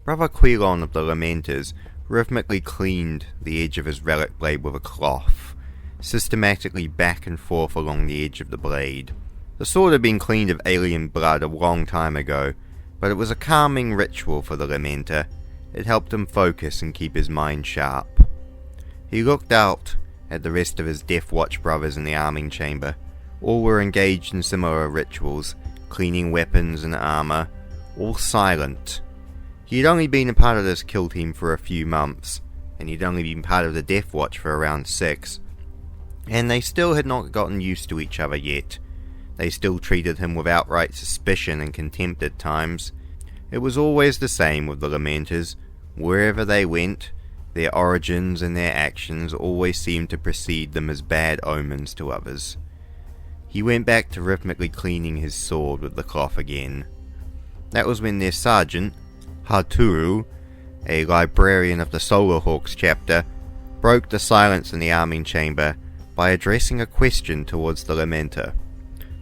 Brother Quilon of the Lamenters rhythmically cleaned the edge of his relic blade with a cloth, systematically back and forth along the edge of the blade. The sword had been cleaned of alien blood a long time ago, but it was a calming ritual for the Lamenter. It helped him focus and keep his mind sharp. He looked out at the rest of his Deathwatch brothers in the arming chamber. All were engaged in similar rituals, cleaning weapons and armor, all silent. He had only been a part of this kill team for a few months, and he'd only been part of the Deathwatch for around 6, and they still had not gotten used to each other yet. They still treated him with outright suspicion and contempt at times. It was always the same with the Lamenters. Wherever they went, their origins and their actions always seemed to precede them as bad omens to others. He went back to rhythmically cleaning his sword with the cloth again. That was when their sergeant, Haturu, a librarian of the Solar Hawks chapter, broke the silence in the arming chamber by addressing a question towards the Lamenter.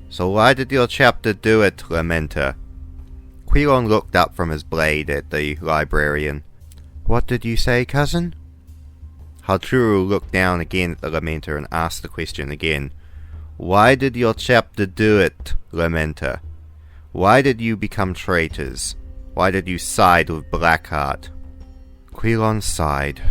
"So why did your chapter do it, Lamenter?" Quilon looked up from his blade at the librarian. "What did you say, cousin?" Haturu looked down again at the Lamenter and asked the question again. "Why did your chapter do it, Lamenter? Why did you become traitors? Why did you side with Blackheart?" Quilon sighed.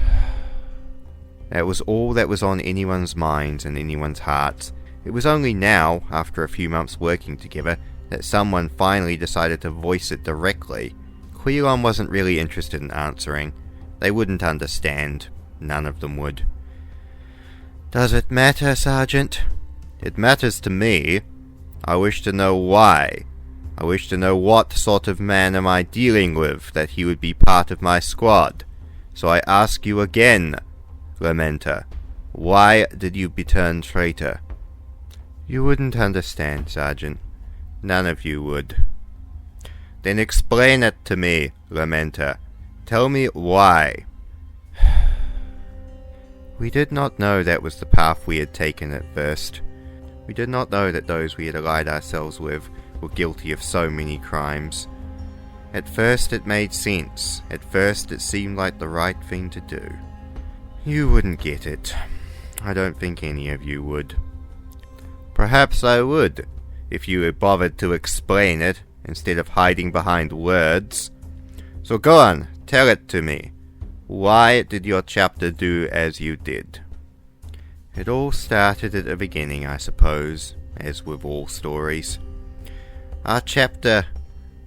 That was all that was on anyone's minds and anyone's hearts. It was only now, after a few months working together, that someone finally decided to voice it directly. Quilon wasn't really interested in answering. They wouldn't understand. None of them would. "Does it matter, Sergeant?" "It matters to me. I wish to know why. I wish to know what sort of man am I dealing with that he would be part of my squad. So I ask you again, Lamenter, why did you turn traitor?" "You wouldn't understand, Sergeant. None of you would." "Then explain it to me, Lamenter. Tell me why." We did not know that was the path we had taken at first. We did not know that those we had allied ourselves with were guilty of so many crimes. At first it made sense. At first it seemed like the right thing to do. You wouldn't get it. I don't think any of you would. Perhaps I would, if you had bothered to explain it, instead of hiding behind words. So go on, tell it to me. Why did your chapter do as you did? It all started at the beginning, I suppose, as with all stories. Our chapter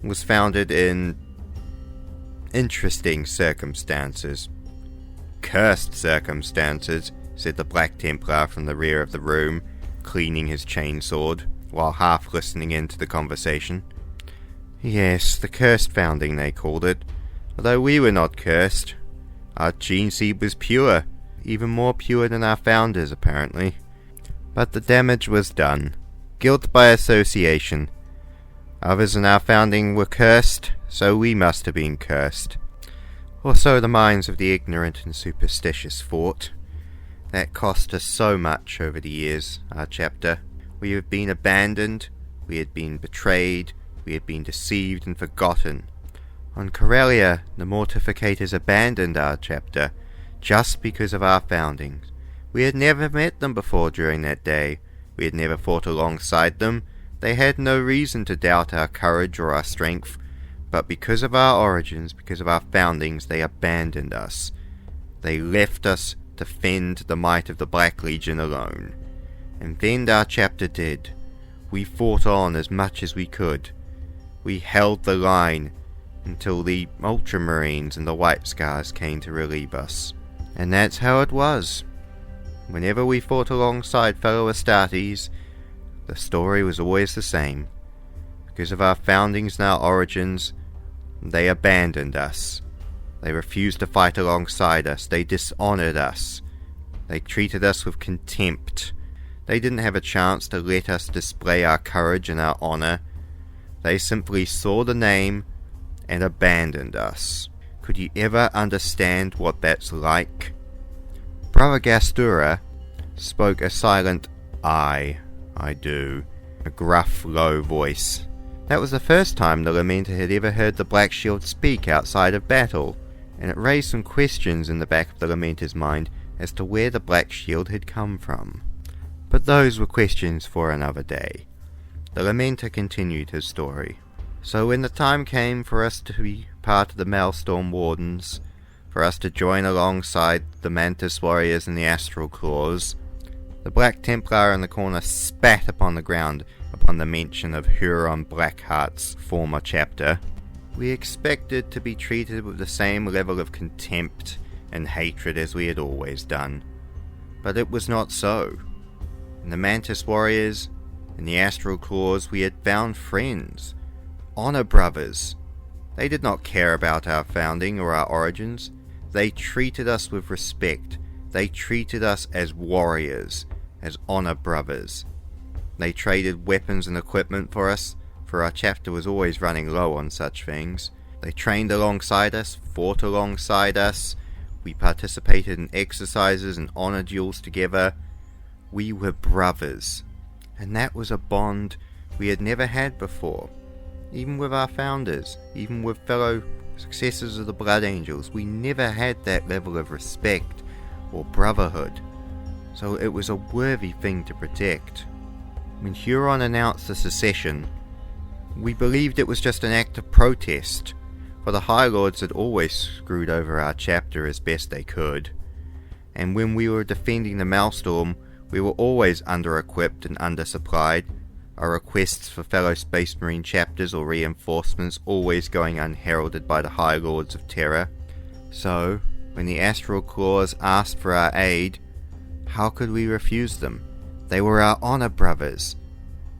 was founded in interesting circumstances. "Cursed circumstances," said the Black Templar from the rear of the room, cleaning his chainsword, while half listening in to the conversation. "Yes, the cursed founding, they called it. Although we were not cursed. Our gene seed was pure, even more pure than our founders, apparently. But the damage was done. Guilt by association. Others in our founding were cursed, so we must have been cursed. Or so the minds of the ignorant and superstitious thought. That cost us so much over the years, our chapter. We have been abandoned, we had been betrayed, we had been deceived and forgotten. On Corellia, the Mortificators abandoned our chapter, just because of our foundings. We had never met them before during that day. We had never fought alongside them. They had no reason to doubt our courage or our strength, but because of our origins, because of our foundings, they abandoned us. They left us to fend the might of the Black Legion alone. And then our chapter did. We fought on as much as we could. We held the line until the Ultramarines and the White Scars came to relieve us. And that's how it was. Whenever we fought alongside fellow Astartes, the story was always the same. Because of our foundings and our origins, they abandoned us. They refused to fight alongside us. They dishonored us. They treated us with contempt. They didn't have a chance to let us display our courage and our honor. They simply saw the name and abandoned us. Could you ever understand what that's like? Brother Gastura spoke a silent I do, a gruff, low voice. That was the first time the Lamenter had ever heard the Black Shield speak outside of battle, and it raised some questions in the back of the Lamenter's mind as to where the Black Shield had come from. But those were questions for another day. The Lamenter continued his story. So when the time came for us to be part of the Maelstrom Wardens, for us to join alongside the Mantis Warriors and the Astral Claws, the Black Templar in the corner spat upon the ground upon the mention of Huron Blackheart's former chapter. We expected to be treated with the same level of contempt and hatred as we had always done. But it was not so. In the Mantis Warriors and the Astral Claws we had found friends, honor brothers. They did not care about our founding or our origins. They treated us with respect. They treated us as warriors, as honor brothers. They traded weapons and equipment for us, for our chapter was always running low on such things. They trained alongside us, fought alongside us. We participated in exercises and honor duels together. We were brothers, and that was a bond we had never had before. Even with our founders, even with fellow successors of the Blood Angels, we never had that level of respect or brotherhood. So it was a worthy thing to protect. When Huron announced the secession, we believed it was just an act of protest, for the High Lords had always screwed over our chapter as best they could, and when we were defending the Maelstrom, we were always under-equipped and undersupplied, our requests for fellow Space Marine chapters or reinforcements always going unheralded by the High Lords of Terror. So, when the Astral Claws asked for our aid, how could we refuse them? They were our honor brothers,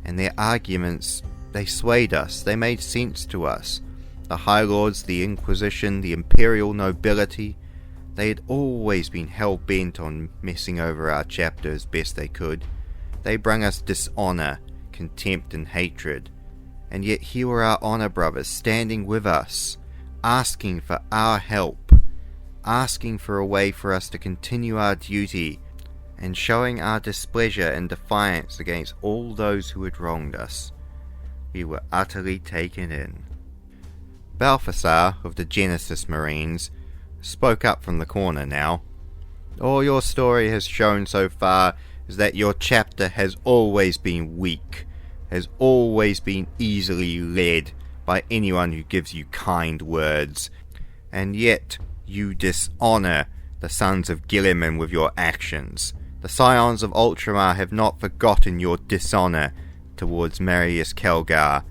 and their arguments, they swayed us, they made sense to us. The High Lords, the Inquisition, the Imperial nobility, they had always been hell-bent on messing over our chapter as best they could. They brung us dishonor, contempt and hatred, and yet here were our honor brothers standing with us, asking for our help, asking for a way for us to continue our duty, and showing our displeasure and defiance against all those who had wronged us. We were utterly taken in. Balthasar of the Genesis Marines spoke up from the corner now. All your story has shown so far is that your chapter has always been weak, has always been easily led by anyone who gives you kind words, and yet you dishonor the sons of Guilliman with your actions. The Scions of Ultramar have not forgotten your dishonor towards Marius Kelgar,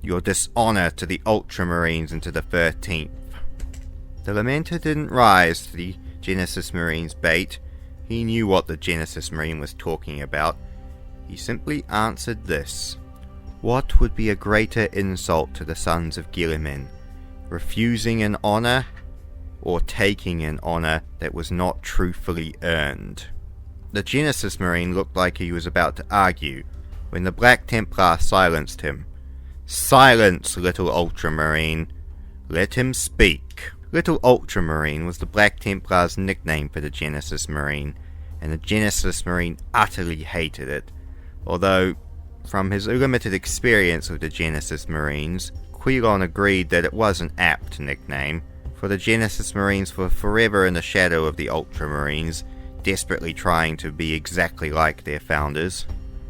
your dishonor to the Ultramarines and to the 13th. The Lamenter didn't rise to the Genesis Marine's bait. He knew what the Genesis Marine was talking about. He simply answered this. What would be a greater insult to the sons of Guilliman? Refusing an honor, or taking an honor that was not truthfully earned? The Genesis Marine looked like he was about to argue, when the Black Templar silenced him. Silence, little Ultramarine. Let him speak. Little Ultramarine was the Black Templar's nickname for the Genesis Marine, and the Genesis Marine utterly hated it, although, from his limited experience with the Genesis Marines, Quilon agreed that it was an apt nickname, for the Genesis Marines were forever in the shadow of the Ultramarines, desperately trying to be exactly like their founders.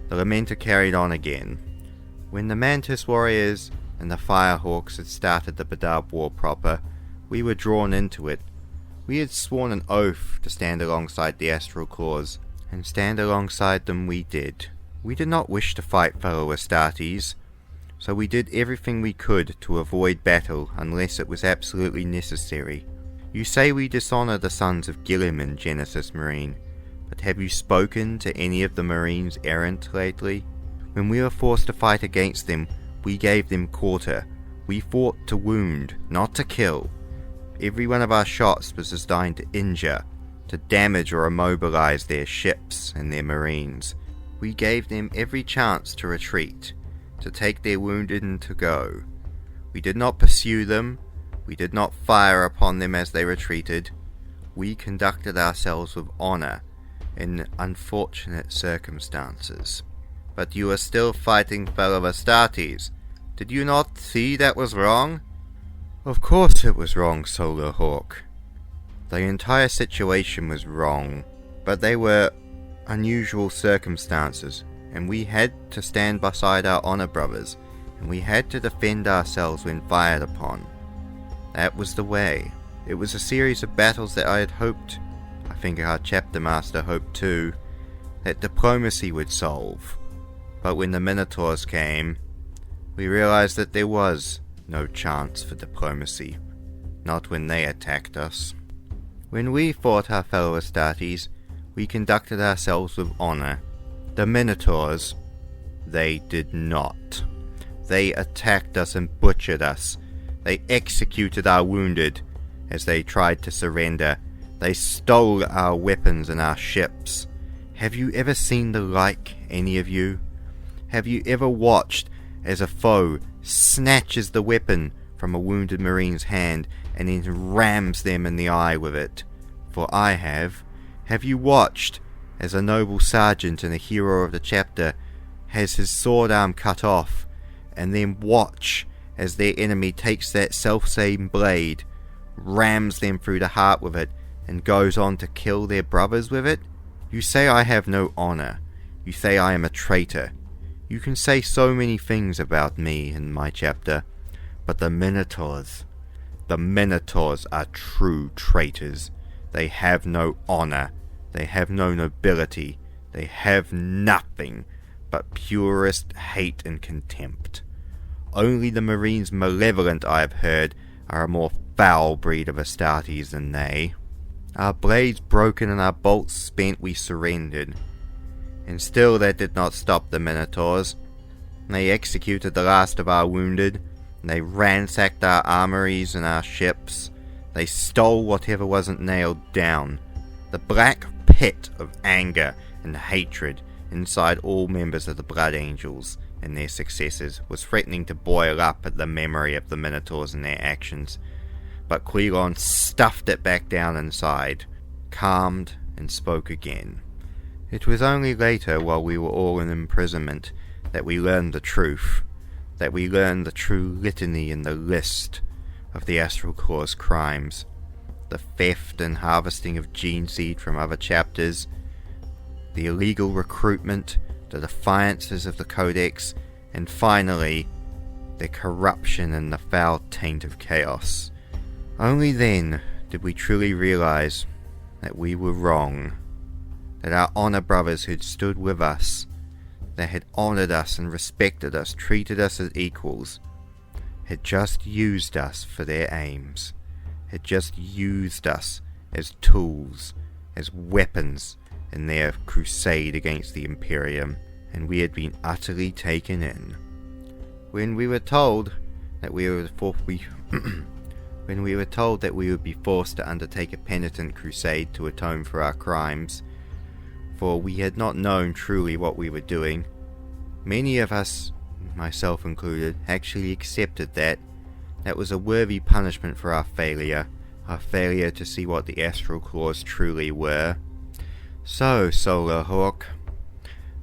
The Lamenter carried on again. When the Mantis Warriors and the Firehawks had started the Badab War proper, we were drawn into it. We had sworn an oath to stand alongside the Astral Claws, and stand alongside them we did. We did not wish to fight fellow Astartes, so we did everything we could to avoid battle unless it was absolutely necessary. You say we dishonor the sons of Guilliman, Genesis Marine, but have you spoken to any of the Marines errant lately? When we were forced to fight against them, we gave them quarter. We fought to wound, not to kill. Every one of our shots was designed to injure, to damage or immobilize their ships and their Marines. We gave them every chance to retreat, to take their wounded and to go. We did not pursue them. We did not fire upon them as they retreated. We conducted ourselves with honor in unfortunate circumstances. But you are still fighting fellow Astartes. Did you not see that was wrong? Of course it was wrong, Solar Hawk. The entire situation was wrong, but they were unusual circumstances, and we had to stand beside our honor brothers, and we had to defend ourselves when fired upon. That was the way. It was a series of battles that I had hoped, I think our chapter master hoped too, that diplomacy would solve. But when the Minotaurs came, we realized that there was no chance for diplomacy, not when they attacked us. When we fought our fellow Astartes, we conducted ourselves with honor. The Minotaurs, they did not. They attacked us and butchered us. They executed our wounded as they tried to surrender. They stole our weapons and our ships. Have you ever seen the like, any of you? Have you ever watched as a foe snatches the weapon from a wounded marine's hand and then rams them in the eye with it? For I have. Have you watched as a noble sergeant and a hero of the chapter has his sword arm cut off, and then watch as their enemy takes that self-same blade, rams them through the heart with it, and goes on to kill their brothers with it? You say I have no honor. You say I am a traitor. You can say so many things about me in my chapter, but the Minotaurs are true traitors. They have no honor. They have no nobility. They have nothing but purest hate and contempt. Only the Marines malevolent, I have heard, are a more foul breed of Astartes than they. Our blades broken and our bolts spent, we surrendered. And still that did not stop the Minotaurs. They executed the last of our wounded. They ransacked our armories and our ships. They stole whatever wasn't nailed down. The black pit of anger and hatred inside all members of the Blood Angels and their successors was threatening to boil up at the memory of the Minotaurs and their actions. But Quilon stuffed it back down inside, calmed, and spoke again. It was only later, while we were all in imprisonment, that we learned the truth, that we learned the true litany and the list of the Astral Claw's crimes, the theft and harvesting of gene seed from other chapters, the illegal recruitment, the defiances of the Codex, and finally, the corruption and the foul taint of chaos. Only then did we truly realize that we were wrong, that our honor brothers who'd stood with us, that had honored us and respected us, treated us as equals, had just used us for their aims, had just used us as tools, as weapons in their crusade against the Imperium, and we had been utterly taken in. When we were told that we would be forced to undertake a penitent crusade to atone for our crimes, for we had not known truly what we were doing, many of us, myself included, actually accepted that was a worthy punishment for our failure to see what the Astral Claws truly were. So, Solar Hawk,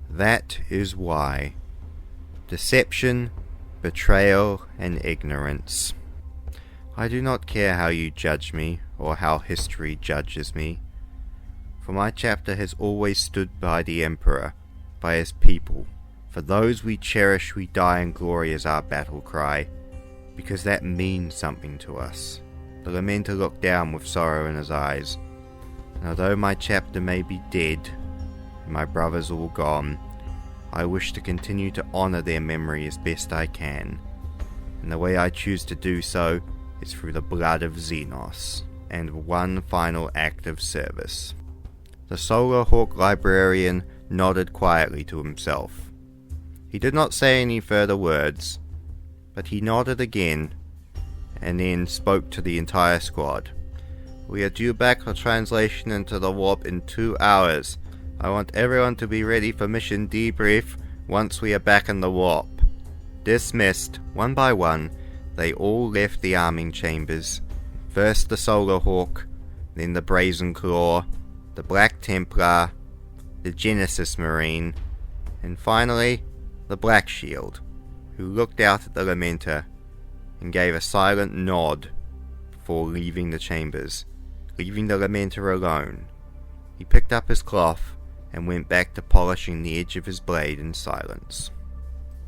that is why. Deception, betrayal, and ignorance. I do not care how you judge me, or how history judges me, for my chapter has always stood by the Emperor, by his people. For those we cherish, we die in glory is our battle cry, because that means something to us. The Lamenter looked down with sorrow in his eyes, and although my chapter may be dead, and my brothers all gone, I wish to continue to honor their memory as best I can, and the way I choose to do so is through the blood of Xenos, and one final act of service. The Solar Hawk librarian nodded quietly to himself. He did not say any further words, but he nodded again, and then spoke to the entire squad. We are due back for translation into the warp in 2 hours. I want everyone to be ready for mission debrief once we are back in the warp. Dismissed. One by one, they all left the arming chambers. First the Solar Hawk, then the Brazen Claw, the Black Templar, the Genesis Marine, and finally the Black Shield, who looked out at the Lamenter and gave a silent nod before leaving the chambers, leaving the Lamenter alone. He picked up his cloth and went back to polishing the edge of his blade in silence.